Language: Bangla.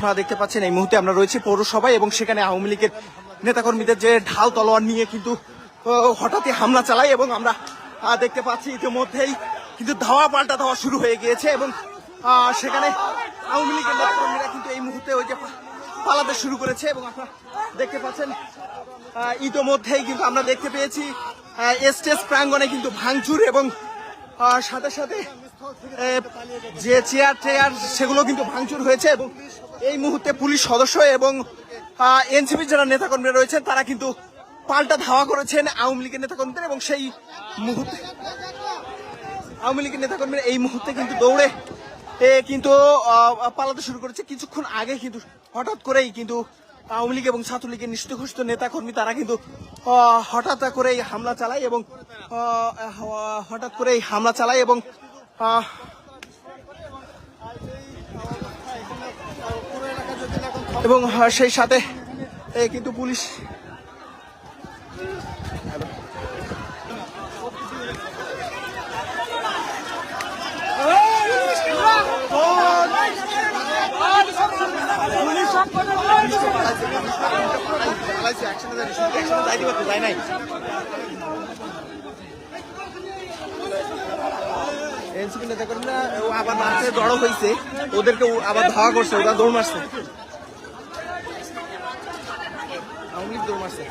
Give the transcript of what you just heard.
আপনারা দেখতে পাচ্ছেন এই মুহূর্তে আমরা রয়েছি পৌরসভায় এবং সেখানে আওয়ামী লীগের নেতাকর্মীদের যে ঢাল তলোয়ার নিয়ে কিন্তু হঠাৎই হামলা চালায় এবং আমরা দেখতে পাচ্ছি ইতিমধ্যেই কিন্তু ধাওয়া পাল্টা ধাওয়া শুরু হয়ে গিয়েছে এবং সেখানে আওয়ামী লীগের নেতাকর্মীরা কিন্তু এই মুহূর্তে ওই যে পালাতে শুরু করেছে এবং আপনারা দেখতে পাচ্ছেন ইতিমধ্যেই কিন্তু আমরা দেখতে পেয়েছি স্টেজ প্রাঙ্গণে কিন্তু ভাঙচুর এবং সাথে সাথে যে চেয়ার টেয়ার সেগুলো কিন্তু ভাঙচুর হয়েছে এবং এই মুহূর্তে পুলিশ সদস্য এবং এনসিপির যারা নেতাকর্মীরা রয়েছেন তারা কিন্তু পাল্টা ধাওয়া করেছেন আওয়ামী লীগের নেতাকর্মীদের এবং সেই মুহূর্তে আওয়ামী লীগের নেতাকর্মীরা এই মুহূর্তে কিন্তু দৌড়ে কিন্তু পালাতে শুরু করেছে। কিছুক্ষণ আগে কিন্তু হঠাৎ করেই কিন্তু আওয়ামী লীগ এবং ছাত্রলীগের নিষিদ্ধ ঘোষিত নেতাকর্মী তারা কিন্তু হঠাৎ করেই হামলা চালায় এবং সেই সাথে কিন্তু পুলিশ এনসিপি নেতাকর্মীরা আবার মাঠে জড়ো হয়েছে, ওদেরকে আবার ধাওয়া করছে, ওরা দৌড় মারছে, আওয়ামী লীগ দৌড় মারছে।